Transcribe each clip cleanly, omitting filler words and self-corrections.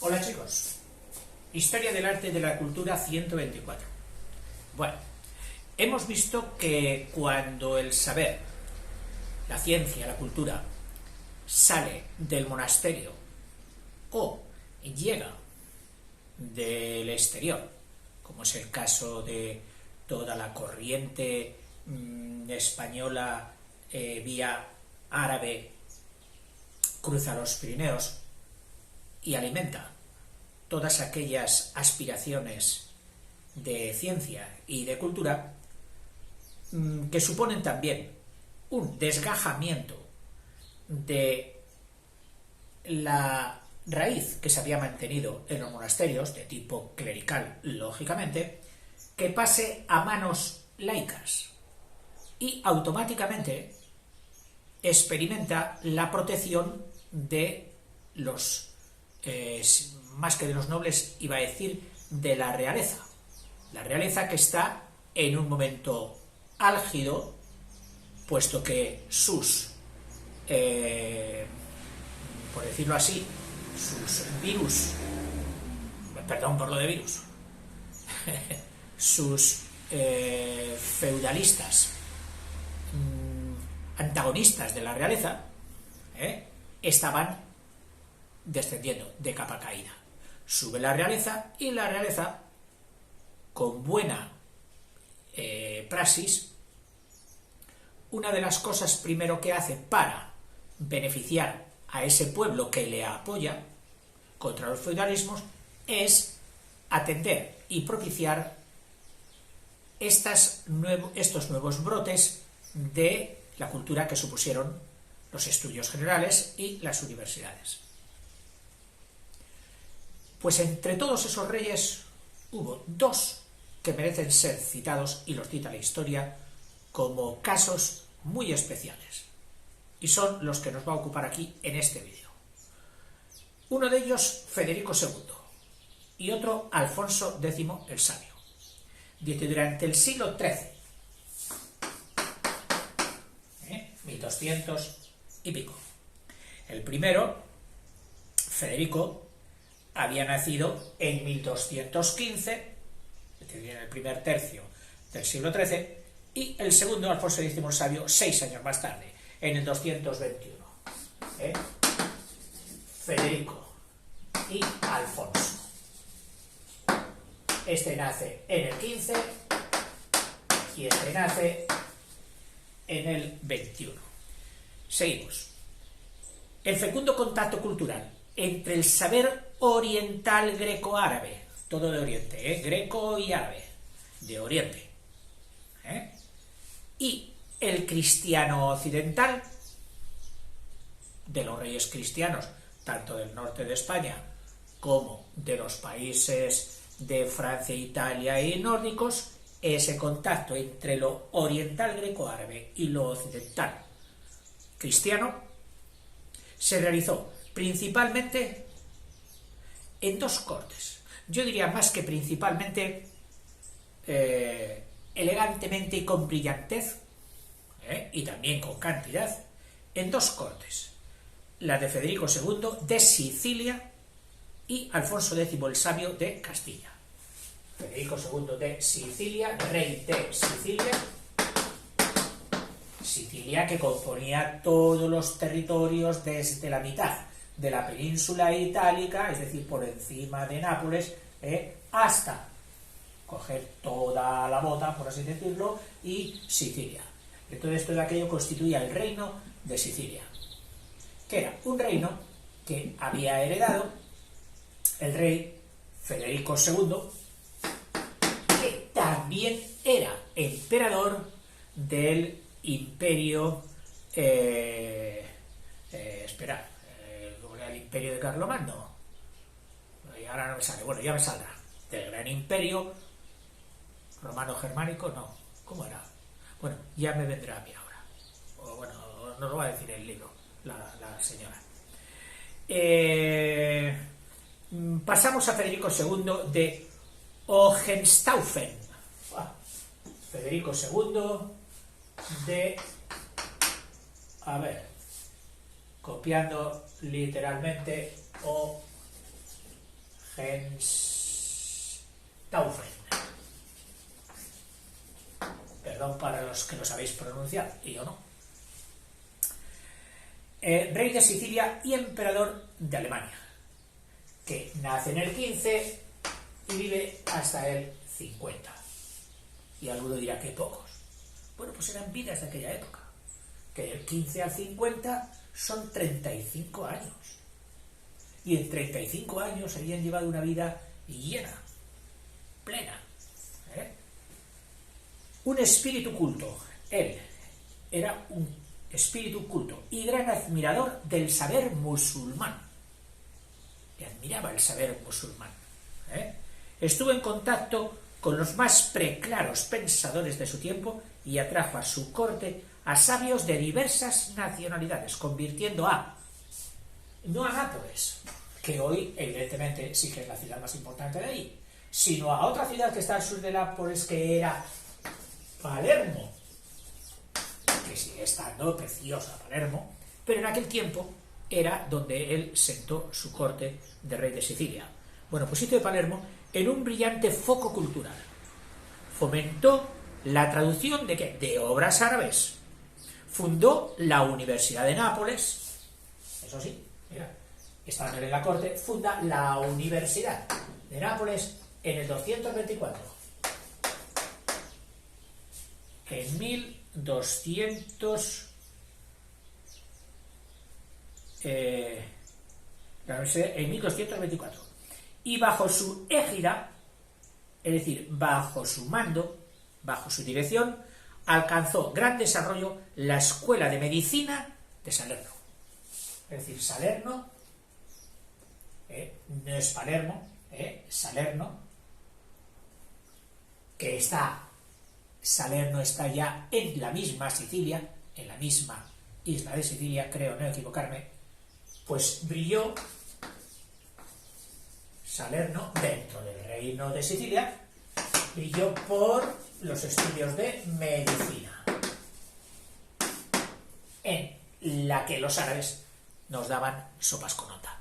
Hola chicos, Historia del Arte y de la Cultura 124. Bueno, hemos visto que cuando el saber, la ciencia, la cultura, sale del monasterio o llega del exterior, como es el caso de toda la corriente española vía árabe, cruza los Pirineos y alimenta todas aquellas aspiraciones de ciencia y de cultura que suponen también un desgajamiento de la raíz que se había mantenido en los monasterios, de tipo clerical, lógicamente, que pase a manos laicas y automáticamente experimenta la protección de los, más que de los nobles, iba a decir, de la realeza. La realeza que está en un momento álgido, puesto que sus, por decirlo así, sus virus, perdón por lo de virus, sus feudalistas antagonistas de la realeza estaban descendiendo de capa caída. Sube la realeza y la realeza, con buena praxis, una de las cosas primero que hace para beneficiar a ese pueblo que le apoya contra los feudalismos es atender y propiciar estos nuevos brotes de la cultura que supusieron los estudios generales y las universidades. Pues entre todos esos reyes hubo dos que merecen ser citados, y los cita la historia, como casos muy especiales, y son los que nos va a ocupar aquí en este vídeo. Uno de ellos, Federico II, y otro, Alfonso X el Sabio. Dice, durante el siglo XIII, 1200 y pico. El primero, Federico, había nacido en 1215, es decir, en el primer tercio del siglo XIII, y el segundo, Alfonso X el Sabio, 6 años más tarde, en el 221. Federico y Alfonso. Este nace en el 15 y este nace en el 21. Seguimos. El fecundo contacto cultural entre el saber oriental greco-árabe, todo de Oriente, greco y árabe, de Oriente, y el cristiano occidental, de los reyes cristianos, tanto del norte de España como de los países de Francia, Italia y nórdicos, ese contacto entre lo oriental greco-árabe y lo occidental cristiano se realizó principalmente en dos cortes. Yo diría más que principalmente, elegantemente y con brillantez, y también con cantidad, en dos cortes: la de Federico II de Sicilia y Alfonso X el Sabio de Castilla. Federico II de Sicilia, rey de Sicilia, Sicilia que componía todos los territorios desde la mitad de la península itálica, es decir, por encima de Nápoles, hasta coger toda la bota, por así decirlo, y Sicilia. Entonces todo aquello constituía el reino de Sicilia, que era un reino que había heredado el rey Federico II, que también era emperador del imperio, ¿cómo era el imperio de Carlomagno? Y ahora no me sale, bueno, ya me saldrá. Del gran imperio romano-germánico, no, ¿cómo era? Bueno, ya me vendrá a mí ahora. O bueno, nos lo va a decir el libro, la señora. Pasamos a Federico II de Hohenstaufen. Federico II de, a ver, copiando literalmente, Genstaufen. Perdón para los que lo sabéis pronunciar, y yo no. Rey de Sicilia y emperador de Alemania, que nace en el 15 y vive hasta el 50. Y alguno dirá que pocos. Bueno, pues eran vidas de aquella época, que del 15 al 50 son 35 años. Y en 35 años habían llevado una vida llena, plena. Un espíritu culto. Él era un espíritu culto y gran admirador del saber musulmán. Y admiraba el saber musulmán. Estuvo en contacto con los más preclaros pensadores de su tiempo y atrajo a su corte a sabios de diversas nacionalidades, convirtiendo no a Nápoles, que hoy evidentemente sí que es la ciudad más importante de ahí, sino a otra ciudad que está al sur de Nápoles, que era Palermo, que sigue estando preciosa Palermo, pero en aquel tiempo era donde él sentó su corte de rey de Sicilia. Bueno, pues hizo de Palermo en un brillante foco cultural. Fomentó la traducción ¿de qué? De obras árabes. Fundó la Universidad de Nápoles. Eso sí, mira, estando en la corte, funda la Universidad de Nápoles en el 224. En 1224. Y bajo su égida, es decir, bajo su mando, bajo su dirección, alcanzó gran desarrollo la Escuela de Medicina de Salerno. Es decir, Salerno, no es Palermo, Salerno, que Salerno está ya en la misma Sicilia, en la misma isla de Sicilia, creo no equivocarme, pues brilló Salerno dentro del reino de Sicilia, brilló por los estudios de medicina, en la que los árabes nos daban sopas con nota.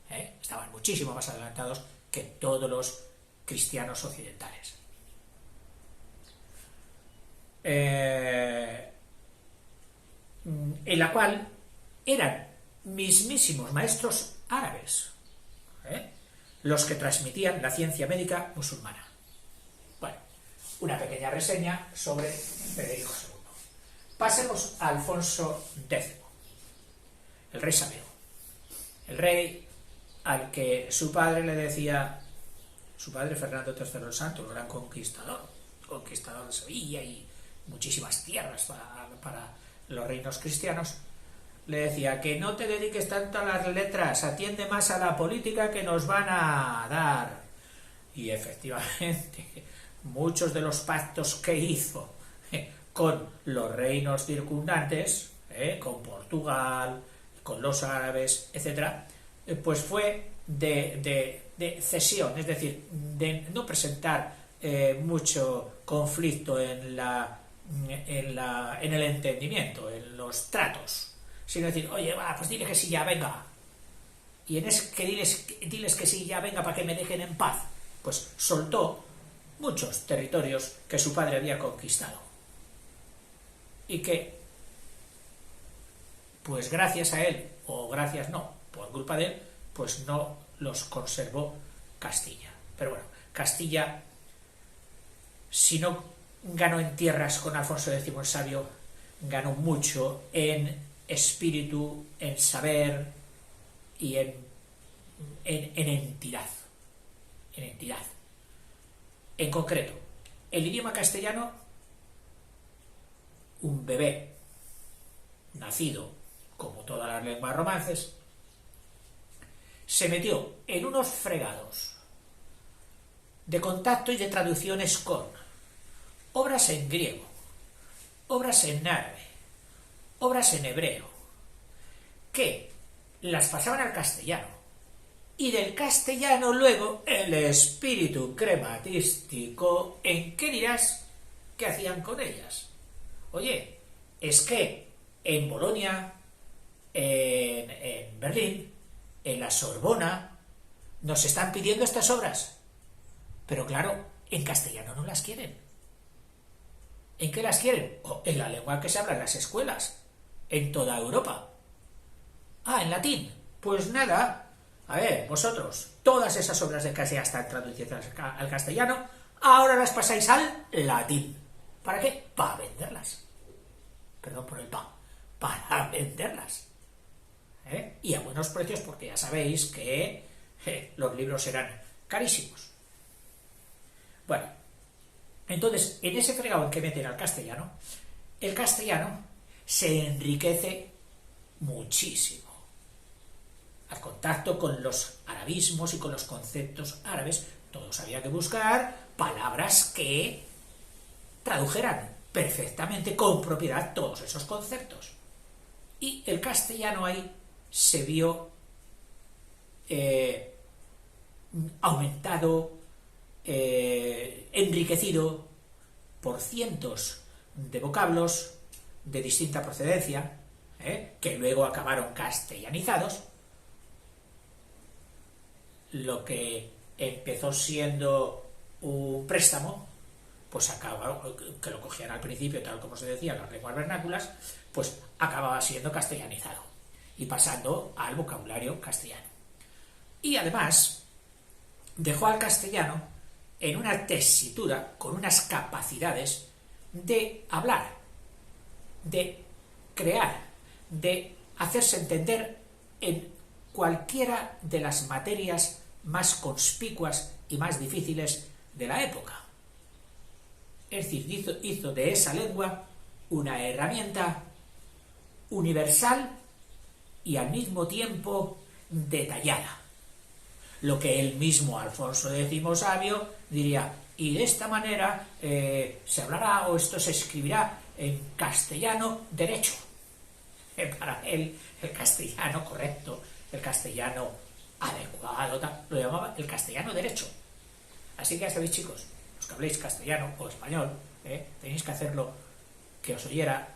Estaban muchísimo más adelantados que todos los cristianos occidentales. En la cual eran mismísimos maestros árabes los que transmitían la ciencia médica musulmana. Bueno, una pequeña reseña sobre Federico II. Pasemos a Alfonso X, el rey sabio, el rey al que su padre le decía, su padre Fernando III el Santo, el gran conquistador de Sevilla y muchísimas tierras para los reinos cristianos, le decía que no te dediques tanto a las letras, atiende más a la política que nos van a dar. Y efectivamente, muchos de los pactos que hizo con los reinos circundantes, con Portugal, con los árabes, etc., pues fue de cesión, es decir, de no presentar mucho conflicto en el entendimiento, en los tratos, sino decir, oye, pues dile que sí ya, venga. Y en ese que diles que sí ya, venga, para que me dejen en paz. Pues soltó muchos territorios que su padre había conquistado. Y que, pues gracias a él, o gracias no, por culpa de él, pues no los conservó Castilla. Pero bueno, Castilla, si no ganó en tierras con Alfonso X el Sabio, ganó mucho en espíritu, en saber y en entidad. En entidad. En concreto, el idioma castellano, un bebé nacido, como todas las lenguas romances, se metió en unos fregados de contacto y de traducciones con obras en griego, obras en árabe, obras en hebreo, que las pasaban al castellano, y del castellano luego el espíritu crematístico, ¿en qué dirás qué hacían con ellas? Oye, es que en Bolonia, en Berlín, en la Sorbona, nos están pidiendo estas obras, pero claro, en castellano no las quieren. ¿En qué las quieren? En la lengua que se habla en las escuelas, en toda Europa. Ah, en latín. Pues nada. A ver, vosotros, todas esas obras de que ya están traducidas al castellano, ahora las pasáis al latín. ¿Para qué? Para venderlas. Perdón por el pa. Para venderlas. Y a buenos precios, porque ya sabéis que los libros eran carísimos. Bueno, entonces, en ese fregado en que meten al castellano, el castellano se enriquece muchísimo. Al contacto con los arabismos y con los conceptos árabes, todos había que buscar palabras que tradujeran perfectamente, con propiedad, todos esos conceptos. Y el castellano ahí se vio aumentado, enriquecido por cientos de vocablos de distinta procedencia, que luego acabaron castellanizados. Lo que empezó siendo un préstamo, pues acaba, que lo cogían al principio, tal como se decía, las lenguas vernáculas, pues acababa siendo castellanizado y pasando al vocabulario castellano. Y además dejó al castellano en una tesitura, con unas capacidades de hablar, de crear, de hacerse entender en cualquiera de las materias más conspicuas y más difíciles de la época. Es decir, hizo de esa lengua una herramienta universal y al mismo tiempo detallada. Lo que él mismo, Alfonso X Sabio, diría, y de esta manera se hablará o esto se escribirá en castellano derecho. Para él, el castellano correcto, el castellano adecuado, lo llamaba el castellano derecho. Así que ya sabéis, chicos, los que habléis castellano o español, tenéis que hacerlo que os oyera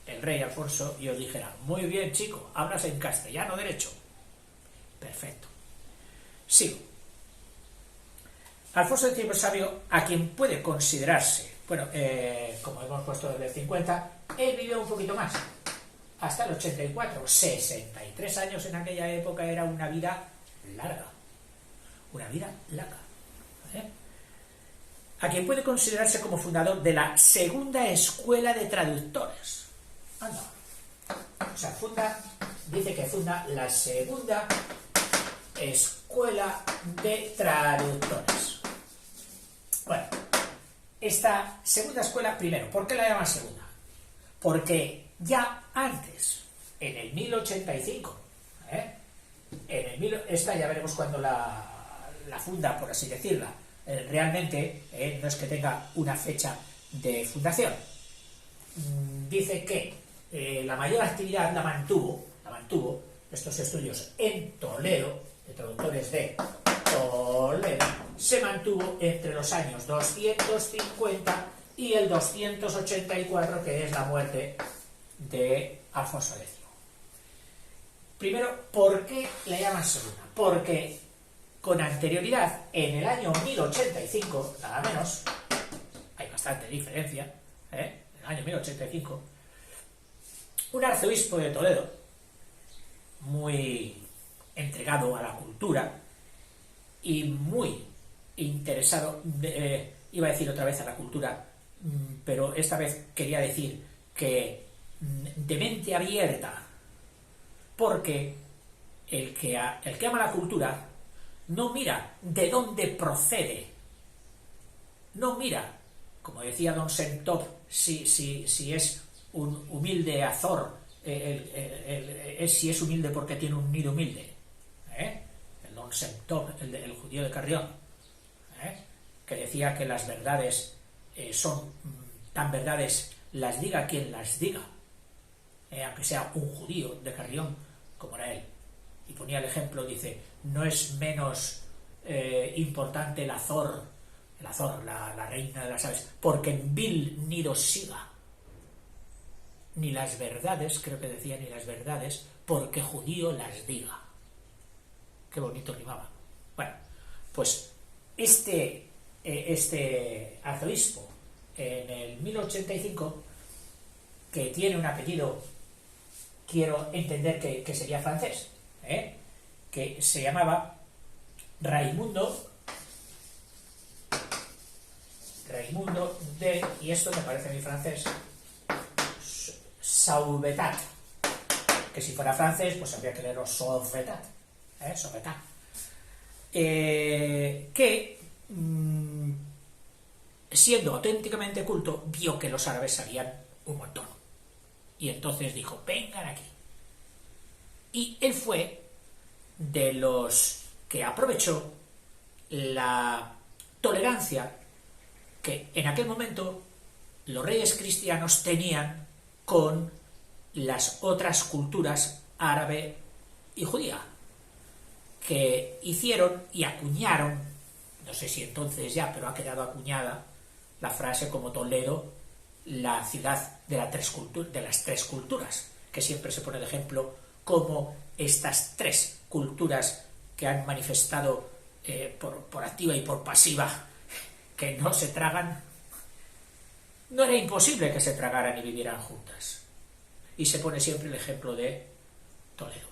el rey Alfonso y os dijera, muy bien, chico, hablas en castellano derecho. Perfecto. Sigo. Alfonso X Sabio, a quien puede considerarse, bueno, como hemos puesto desde el 50, él vivió un poquito más, hasta el 84, 63 años en aquella época era una vida larga. Una vida larga. A quien puede considerarse como fundador de la segunda escuela de traductores. Anda. O sea, dice que funda la segunda escuela de traductores. Bueno, esta segunda escuela, primero, ¿por qué la llaman segunda? Porque ya antes, en el 1085, esta ya veremos cuando la funda, por así decirla, realmente no es que tenga una fecha de fundación. Dice que la mayor actividad la mantuvo estos estudios en Toledo, de traductores de Toledo, se mantuvo entre los años 250 y el 284, que es la muerte de Alfonso X. Primero, ¿por qué la llaman segunda? Porque con anterioridad, en el año 1085, nada menos, hay bastante diferencia, en el año 1085, un arzobispo de Toledo, muy entregado a la cultura y muy interesado, iba a decir otra vez a la cultura, pero esta vez quería decir que de mente abierta, porque el que ama la cultura no mira de dónde procede, no mira, como decía Don Sentop, si es un humilde Azor, si es humilde porque tiene un nido humilde, el Don Sentop, el judío de Carrión, que decía que las verdades son tan verdades, las diga quien las diga, aunque sea un judío de Carrión como era él. Y ponía el ejemplo, dice, no es menos importante el Azor, la reina de las aves, porque en vil nido siga, ni las verdades, creo que decía, ni las verdades, porque judío las diga. Qué bonito rimaba. Bueno, pues este arzobispo en el 1085, que tiene un apellido, quiero entender que sería francés, que se llamaba Raimundo de, y esto me parece muy francés, Sauvetat, que si fuera francés pues habría que leerlo Sauvetat, Sauvetat, que siendo auténticamente culto vio que los árabes sabían un montón y entonces dijo, vengan aquí, y él fue de los que aprovechó la tolerancia que en aquel momento los reyes cristianos tenían con las otras culturas árabe y judía, que hicieron y acuñaron, no sé si entonces ya, pero ha quedado acuñada la frase como Toledo, la ciudad de las tres culturas, que siempre se pone de ejemplo como estas tres culturas que han manifestado por activa y por pasiva que no se tragan. No era imposible que se tragaran y vivieran juntas. Y se pone siempre el ejemplo de Toledo.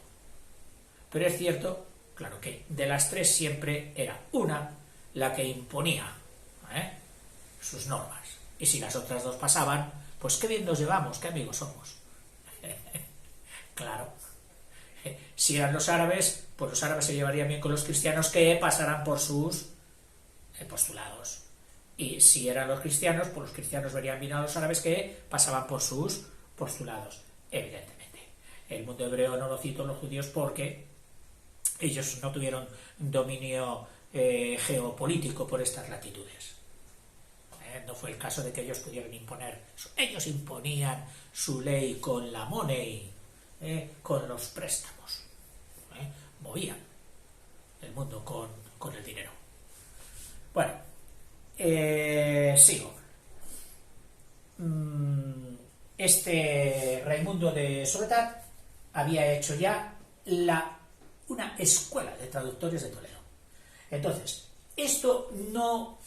Pero es cierto, claro, que de las tres siempre era una la que imponía sus normas. Y si las otras dos pasaban, pues qué bien nos llevamos, qué amigos somos. Claro. Si eran los árabes, pues los árabes se llevarían bien con los cristianos que pasaran por sus postulados. Y si eran los cristianos, pues los cristianos verían bien a los árabes que pasaban por sus postulados. Evidentemente. El mundo hebreo no lo cito los judíos porque ellos no tuvieron dominio geopolítico por estas latitudes. No fue el caso de que ellos pudieran imponer. Ellos imponían su ley con la money, con los préstamos. Movían el mundo con el dinero. Bueno, sigo. Este Raimundo de Sauvetat había hecho ya una escuela de traductores de Toledo. Entonces, esto no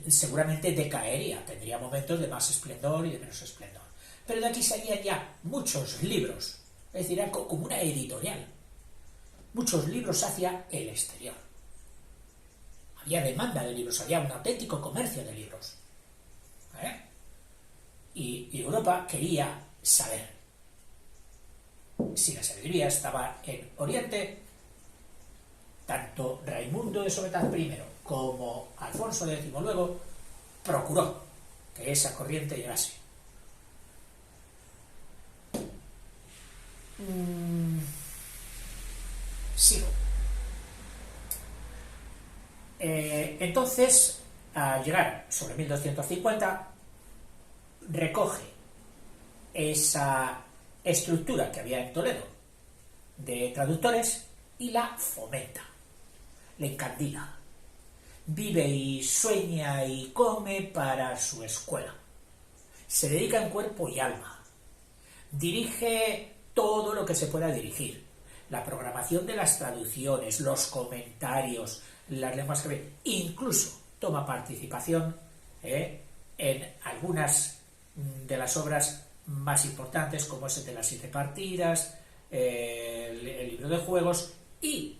seguramente decaería, tendría momentos de más esplendor y de menos esplendor. Pero de aquí salían ya muchos libros, es decir, era como una editorial. Muchos libros hacia el exterior. Había demanda de libros, había un auténtico comercio de libros. Y Europa quería saber si la sabiduría estaba en Oriente. Tanto Raimundo de Sauvetat I como Alfonso X luego procuró que esa corriente llegase. Sigo. Entonces, al llegar sobre 1250, recoge esa estructura que había en Toledo de traductores y la fomenta, le encandila. Vive y sueña y come para su escuela. Se dedica en cuerpo y alma. Dirige todo lo que se pueda dirigir. La programación de las traducciones, los comentarios, las lenguas que ve. Incluso toma participación en algunas de las obras más importantes, como es el de las 7 partidas, el libro de juegos, e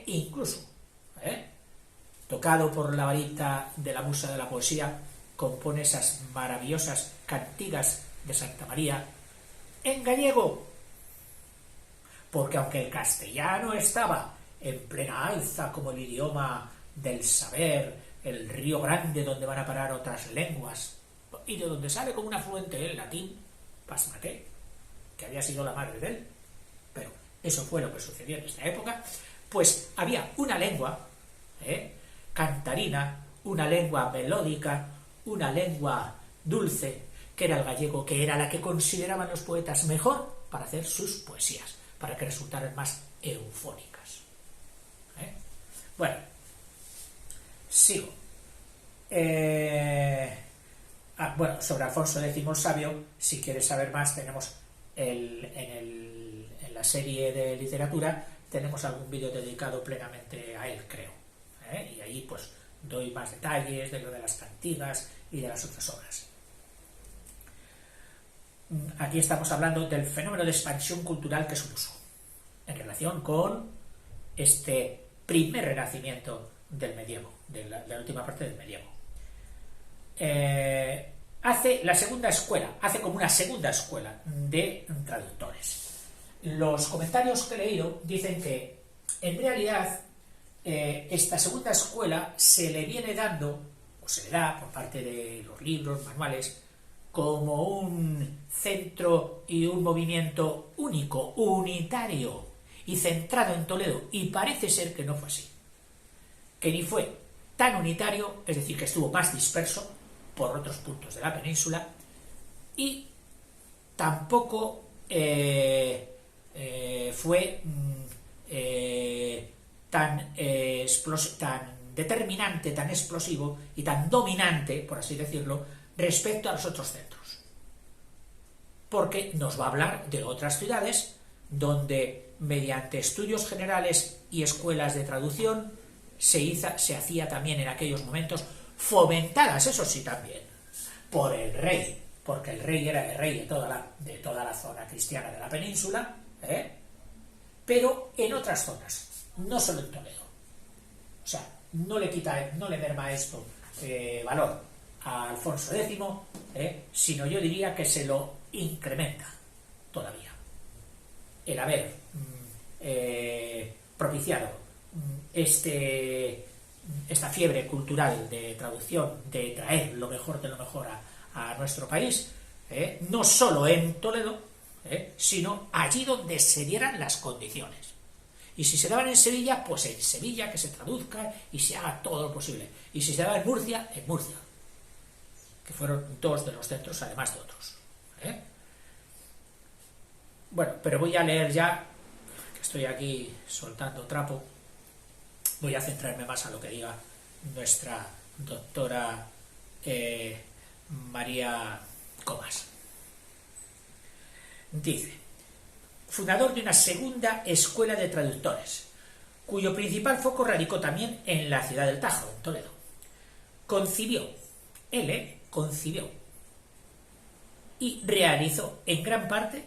incluso tocado por la varita de la musa de la poesía, compone esas maravillosas cantigas de Santa María en gallego, porque aunque el castellano estaba en plena alza como el idioma del saber, el río grande donde van a parar otras lenguas, y de donde sale como un afluente el latín, Pasmaqué, que había sido la madre de él, pero eso fue lo que sucedió en esta época, pues había una lengua cantarina, una lengua melódica, una lengua dulce, que era el gallego, que era la que consideraban los poetas mejor para hacer sus poesías, para que resultaran más eufónicas. Bueno, sigo. Sobre Alfonso X el Sabio, si quieres saber más, tenemos en la serie de literatura, tenemos algún vídeo dedicado plenamente a él, creo. Y ahí pues doy más detalles de lo de las cantigas y de las otras obras. Aquí estamos hablando del fenómeno de expansión cultural que supuso en relación con este primer renacimiento del medievo, de la última parte del medievo. Hace la segunda escuela, hace como una segunda escuela de traductores. Los comentarios que he leído dicen que en realidad esta segunda escuela se le viene dando, o se le da por parte de los libros, manuales, como un centro y un movimiento único, unitario y centrado en Toledo, y parece ser que no fue así, que ni fue tan unitario, es decir, que estuvo más disperso por otros puntos de la península, y tampoco fue tan determinante, tan explosivo y tan dominante, por así decirlo, respecto a los otros centros, porque nos va a hablar de otras ciudades donde mediante estudios generales y escuelas de traducción se hacía también en aquellos momentos, fomentadas, eso sí, también por el rey, porque el rey era el rey de toda la zona cristiana de la península, pero en otras zonas, no solo en Toledo. O sea, no le merma esto valor a Alfonso X, sino yo diría que se lo incrementa todavía el haber propiciado esta fiebre cultural de traducción, de traer lo mejor de lo mejor a nuestro país, no solo en Toledo, sino allí donde se dieran las condiciones. Y si se daban en Sevilla, pues en Sevilla, que se traduzca y se haga todo lo posible. Y si se daba en Murcia, que fueron dos de los centros, además de otros. Bueno, pero voy a leer ya, que estoy aquí soltando trapo, voy a centrarme más a lo que diga nuestra doctora María Comas. Dice: fundador de una segunda escuela de traductores, cuyo principal foco radicó también en la ciudad del Tajo, en Toledo. Concibió y realizó en gran parte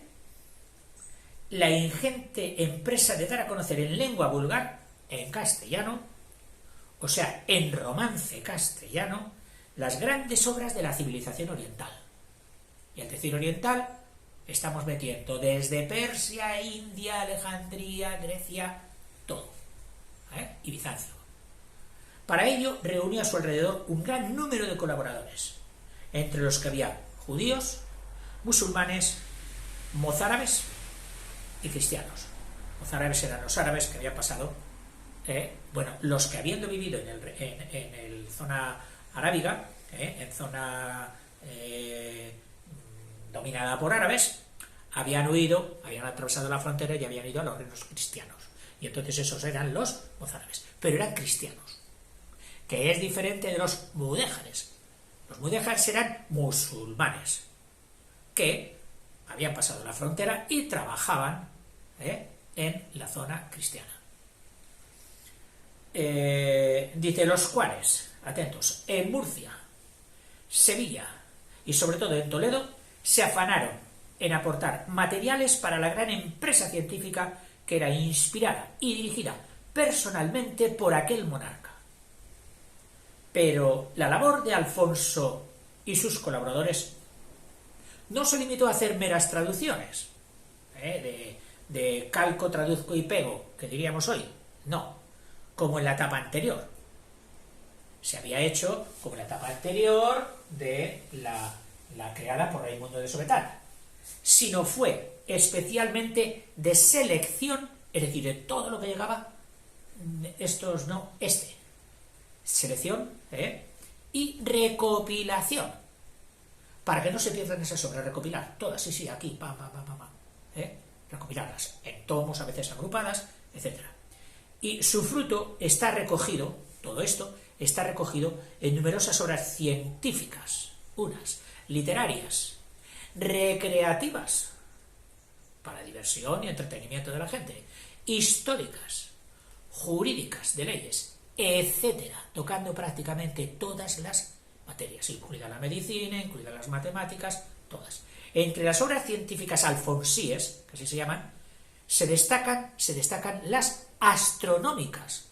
la ingente empresa de dar a conocer en lengua vulgar, en castellano, o sea, en romance castellano, las grandes obras de la civilización oriental. Y al decir oriental, estamos metiendo desde Persia, India, Alejandría, Grecia, todo, y Bizancio. Para ello reunió a su alrededor un gran número de colaboradores, entre los que había judíos, musulmanes, mozárabes y cristianos. Mozárabes eran los árabes que habían pasado, los que habiendo vivido en el zona arábiga, en zona dominada por árabes, habían huido, habían atravesado la frontera y habían ido a los reinos cristianos. Y entonces esos eran los mozárabes, pero eran cristianos, que es diferente de los mudéjares. Los mudéjares eran musulmanes, que habían pasado la frontera y trabajaban en la zona cristiana. Dice: los cuales, atentos, en Murcia, Sevilla y sobre todo en Toledo, se afanaron en aportar materiales para la gran empresa científica que era inspirada y dirigida personalmente por aquel monarca. Pero la labor de Alfonso y sus colaboradores no se limitó a hacer meras traducciones, de calco, traduzco y pego, que diríamos hoy. No, como en la etapa anterior. Se había hecho como en la etapa anterior de la creada por Raimundo de Sobetán, sino fue especialmente de selección, es decir, de todo lo que llegaba, estos no, selección y recopilación, para que no se pierdan esas obras, recopilar todas, sí, aquí, recopilarlas en tomos, a veces agrupadas, etc. Y su fruto está recogido, todo esto está recogido en numerosas obras científicas, unas literarias, recreativas, para diversión y entretenimiento de la gente, históricas, jurídicas, de leyes, etcétera, tocando prácticamente todas las materias, incluida la medicina, incluidas las matemáticas, todas. Entre las obras científicas alfonsíes, que así se llaman, se destacan las astronómicas,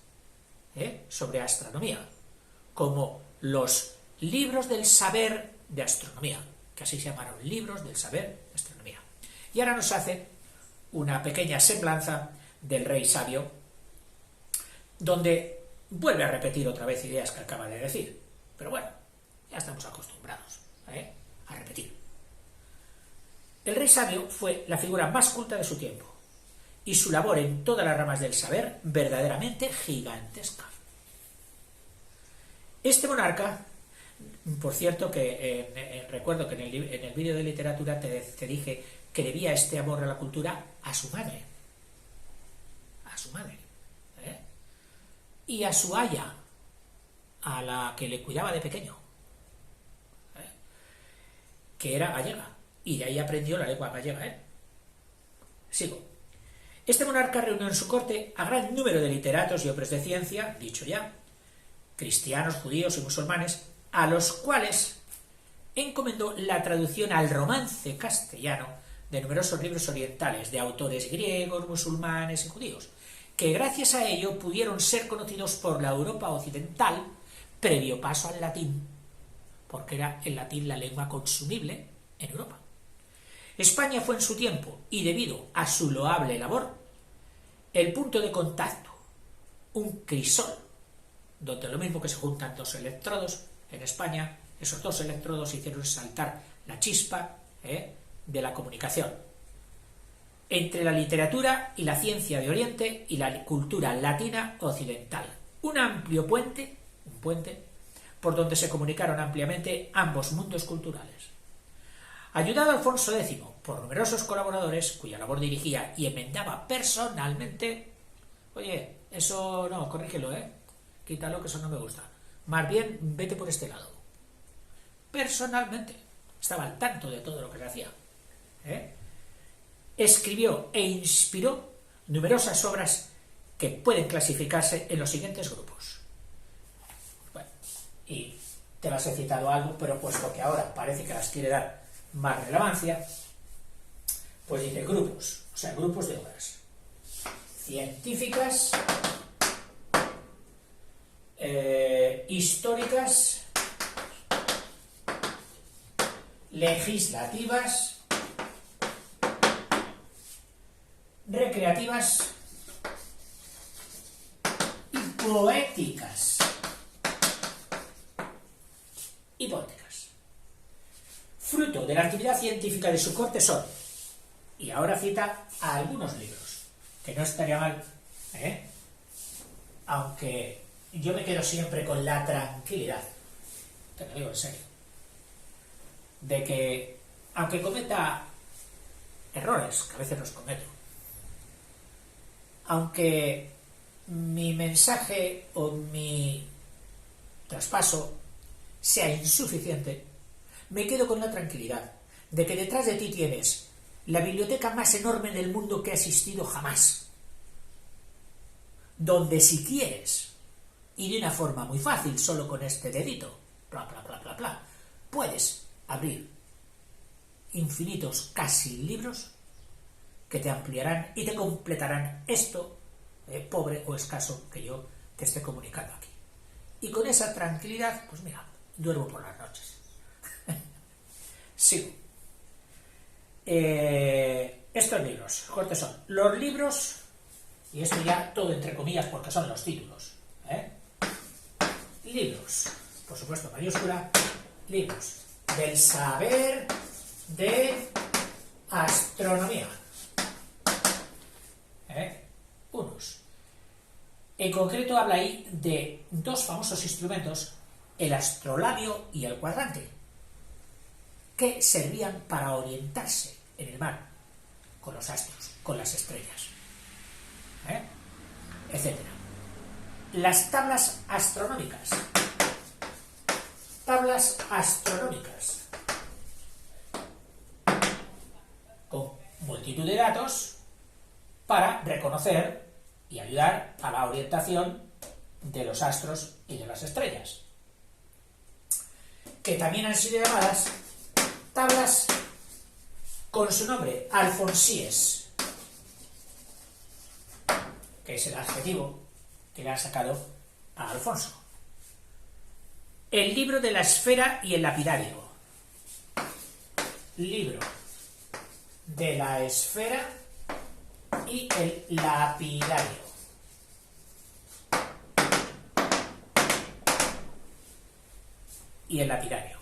sobre astronomía, como los libros del saber de astronomía, que así se llamaron, libros del saber de astronomía. Y ahora nos hace una pequeña semblanza del rey sabio, donde vuelve a repetir otra vez ideas que acaba de decir, pero bueno, ya estamos acostumbrados a repetir. El rey sabio fue la figura más culta de su tiempo, y su labor en todas las ramas del saber verdaderamente gigantesca. Este monarca, por cierto, que recuerdo que en el vídeo de literatura te dije que debía este amor a la cultura a su madre, y a su aya, a la que le cuidaba de pequeño, que era gallega, y de ahí aprendió la lengua gallega. Sigo. Este monarca reunió en su corte a gran número de literatos y hombres de ciencia, dicho ya, cristianos, judíos y musulmanes, a los cuales encomendó la traducción al romance castellano de numerosos libros orientales de autores griegos, musulmanes y judíos, que gracias a ello pudieron ser conocidos por la Europa occidental previo paso al latín, porque era el latín la lengua consumible en Europa. España fue en su tiempo, y debido a su loable labor, el punto de contacto, un crisol, donde lo mismo que se juntan dos electrodos, en España esos dos electrodos hicieron saltar la chispa de la comunicación entre la literatura y la ciencia de Oriente y la cultura latina occidental. Un amplio puente, por donde se comunicaron ampliamente ambos mundos culturales. Ayudado Alfonso X por numerosos colaboradores, cuya labor dirigía y enmendaba personalmente, oye, eso no, corrígelo, quítalo, que eso no me gusta, más bien vete por este lado. Personalmente, estaba al tanto de todo lo que se hacía. Escribió e inspiró numerosas obras que pueden clasificarse en los siguientes grupos. Bueno, y te las he citado algo, pero puesto que ahora parece que las quiere dar más relevancia, pues dice grupos, o sea, grupos de obras científicas, históricas, legislativas, recreativas y poéticas. Fruto de la actividad científica de su corte son, y ahora cita a algunos libros, que no estaría mal, aunque yo me quedo siempre con la tranquilidad, te lo digo en serio, de que, aunque cometa errores, que a veces los cometo, aunque mi mensaje o mi traspaso sea insuficiente, me quedo con la tranquilidad de que detrás de ti tienes la biblioteca más enorme del mundo que ha existido jamás, donde si quieres, y de una forma muy fácil, solo con este dedito, puedes abrir infinitos casi libros que te ampliarán y te completarán esto, pobre o escaso, que yo te esté comunicando aquí. Y con esa tranquilidad, pues mira, duermo por las noches. Sigo. Estos libros, cortes son los libros, y esto ya todo entre comillas porque son los títulos. Libros, por supuesto mayúscula, libros del saber de astronomía. Unos. En concreto habla ahí de dos famosos instrumentos, el astrolabio y el cuadrante, que servían para orientarse en el mar, con los astros, con las estrellas, etc. Las tablas astronómicas. Tablas astronómicas. Con multitud de datos para reconocer y ayudar a la orientación de los astros y de las estrellas, que también han sido llamadas tablas con su nombre, alfonsíes, que es el adjetivo que le han sacado a Alfonso. El libro de la esfera y el lapidario. Libro de la esfera y el lapidario. Y el lapidario.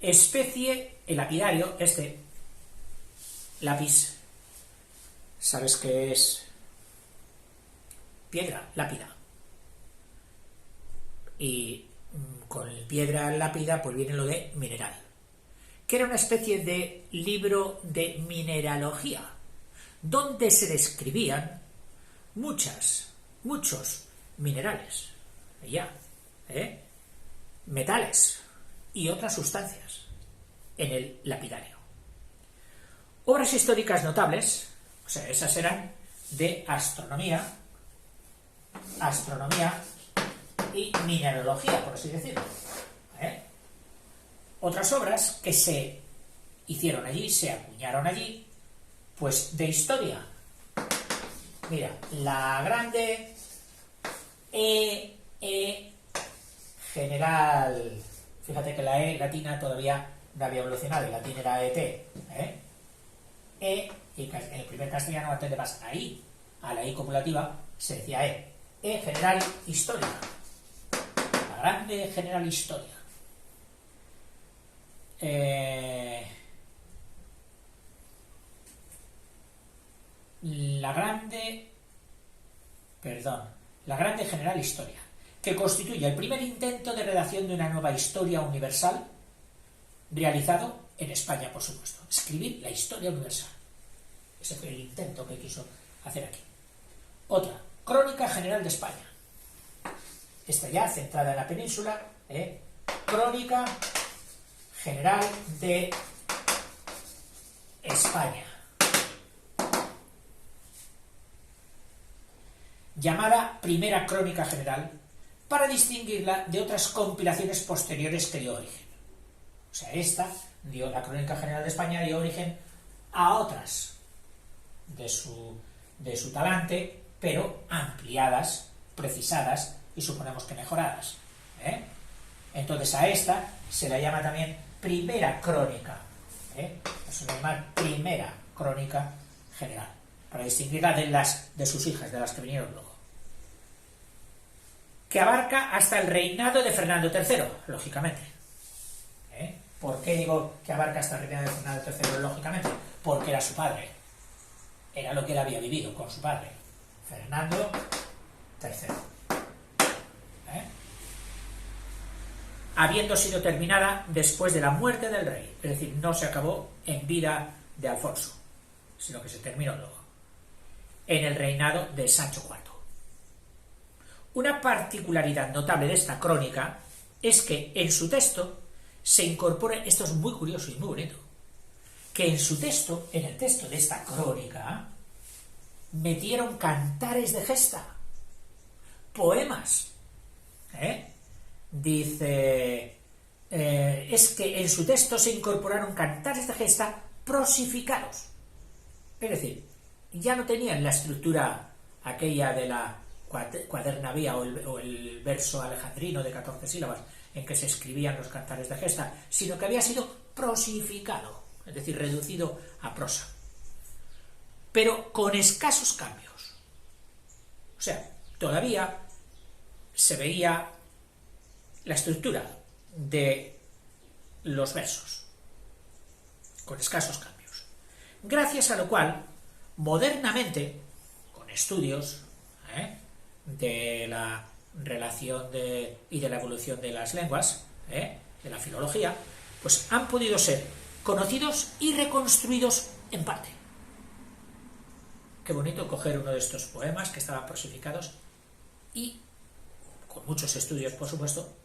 Especie, el lapidario, este lápiz, ¿sabes qué es? Piedra, lápida. Y con piedra lápida pues viene lo de mineral, que era una especie de libro de mineralogía, donde se describían muchos minerales, metales y otras sustancias en el lapidario. Obras históricas notables, o sea, esas eran de astronomía y mineralogía, por así decirlo. Otras obras que se hicieron allí, se acuñaron allí, pues de historia. Mira, la grande general. Fíjate que la E latina todavía no había evolucionado, el latín era ET. Y en el primer castellano, antes de más ahí, a la I copulativa, se decía E general historia. La grande general historia. La grande general historia, que constituye el primer intento de redacción de una nueva historia universal realizado en España, por supuesto. Escribir la historia universal. Ese fue el intento que quiso hacer aquí. Otra, Crónica General de España. Esta ya centrada en la península. Crónica General de España. Llamada Primera Crónica General, para distinguirla de otras compilaciones posteriores que dio origen. O sea, la Crónica General de España dio origen a otras de su talante, pero ampliadas, precisadas y suponemos que mejoradas. Entonces a esta se la llama también Primera Crónica. Se la llama Primera Crónica General, para distinguirla de sus hijas, de las que vinieron luego. Que abarca hasta el reinado de Fernando III, lógicamente. ¿Por qué digo que abarca hasta el reinado de Fernando III, lógicamente? Porque era su padre. Era lo que él había vivido con su padre, Fernando III. Habiendo sido terminada después de la muerte del rey. Es decir, no se acabó en vida de Alfonso, sino que se terminó luego, en el reinado de Sancho IV. Una particularidad notable de esta crónica es que en su texto se incorpora, esto es muy curioso y muy bonito, que en su texto, en el texto de esta crónica, metieron cantares de gesta, poemas. Dice, es que en su texto se incorporaron cantares de gesta prosificados. Es decir, ya no tenían la estructura aquella de la cuadernavía o el verso alejandrino de 14 sílabas en que se escribían los cantares de gesta, sino que había sido prosificado, es decir, reducido a prosa, pero con escasos cambios. O sea, todavía se veía la estructura de los versos, con escasos cambios, gracias a lo cual, modernamente, con estudios de la relación y de la evolución de las lenguas, de la filología, pues han podido ser conocidos y reconstruidos en parte. Qué bonito coger uno de estos poemas que estaban prosificados y, con muchos estudios por supuesto,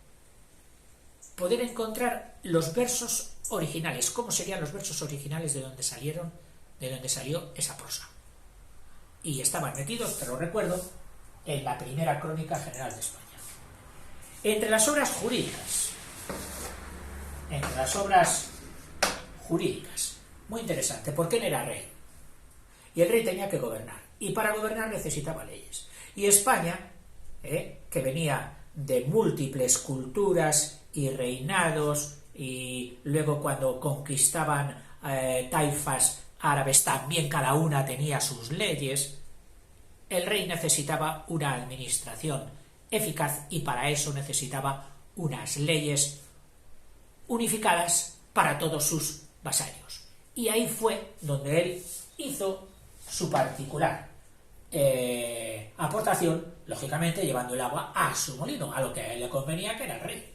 poder encontrar los versos originales, cómo serían los versos originales de donde salieron, de donde salió esa prosa. Y estaban metidos, te lo recuerdo, en la primera crónica general de España. Entre las obras jurídicas, muy interesante, porque él era rey. Y el rey tenía que gobernar. Y para gobernar necesitaba leyes. Y España, que venía de múltiples culturas y reinados, y luego cuando conquistaban taifas árabes también cada una tenía sus leyes, el rey necesitaba una administración eficaz y para eso necesitaba unas leyes unificadas para todos sus vasallos. Y ahí fue donde él hizo su particular aportación, lógicamente llevando el agua a su molino, a lo que a él le convenía, que era el rey.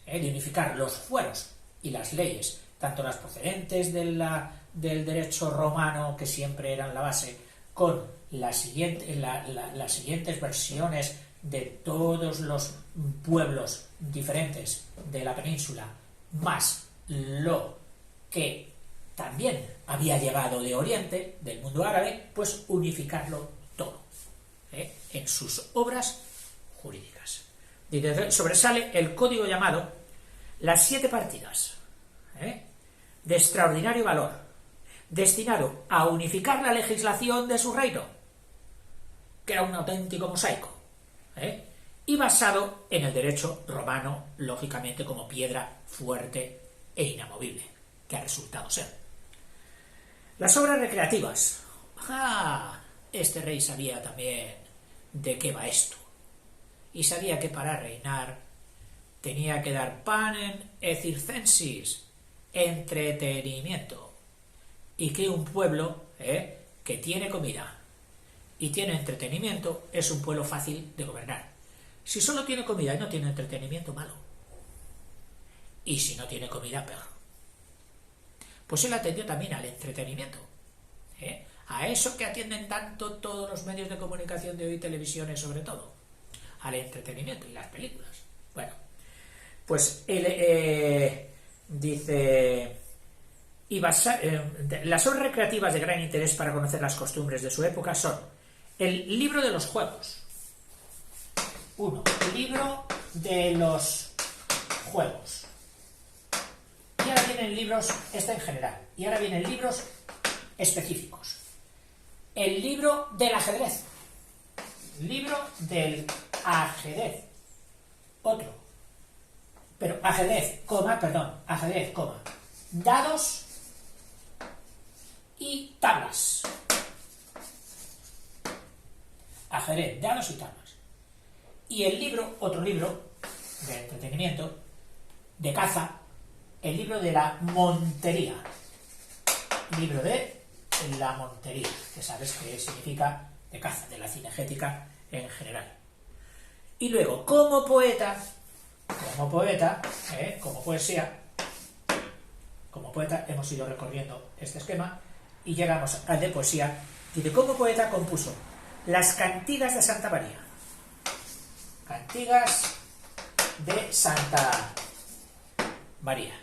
De unificar los fueros y las leyes, tanto las procedentes del derecho romano, que siempre eran la base, con las siguientes versiones de todos los pueblos diferentes de la península, más lo que también había llegado de Oriente, del mundo árabe, pues unificarlo todo en sus obras jurídicas. Sobresale el código llamado Las 7 Partidas, de extraordinario valor, destinado a unificar la legislación de su reino, que era un auténtico mosaico, y basado en el derecho romano, lógicamente como piedra fuerte e inamovible, que ha resultado ser. Las obras recreativas. Este rey sabía también de qué va esto, y sabía que para reinar tenía que dar panem et circensis, entretenimiento, y que un pueblo que tiene comida y tiene entretenimiento es un pueblo fácil de gobernar. Si solo tiene comida y no tiene entretenimiento, malo. Y si no tiene comida, peor. Pues él atendió también al entretenimiento, a eso que atienden tanto todos los medios de comunicación de hoy, televisiones sobre todo, al entretenimiento y las películas. Bueno, pues él dice... las obras recreativas de gran interés para conocer las costumbres de su época son el libro de los juegos. El libro de los juegos. Y ahora vienen libros, en general, y ahora vienen libros específicos. El libro del ajedrez. Otro. Pero ajedrez, dados y tablas. Ajedrez, dados y tablas. Y el libro, otro libro de entretenimiento, de caza, el libro de la montería. Libro de la montería, que sabes que significa de caza, de la cinegética en general. Y luego, como poeta, como poesía, como poeta hemos ido recorriendo este esquema y llegamos al de poesía, y de como poeta compuso las cantigas de Santa María. Cantigas de Santa María.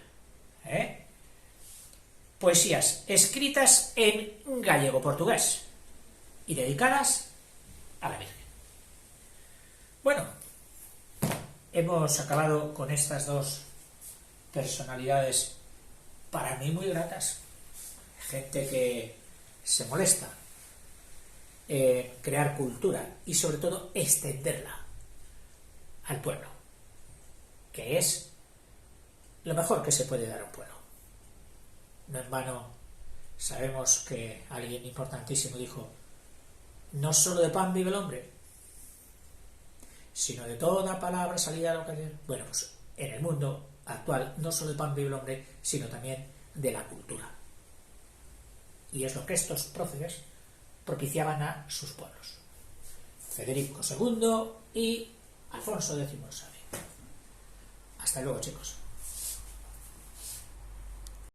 Poesías escritas en gallego-portugués y dedicadas a la Virgen. Bueno, hemos acabado con estas dos personalidades para mí muy gratas, gente que se molesta crear cultura y sobre todo extenderla al pueblo, que es lo mejor que se puede dar a un pueblo. No en vano sabemos que alguien importantísimo dijo: no solo de pan vive el hombre, sino de toda palabra salida a la ocasión. Bueno, pues en el mundo actual no solo de pan vive el hombre, sino también de la cultura. Y es lo que estos próceres propiciaban a sus pueblos. Federico II y Alfonso X. Hasta luego, chicos.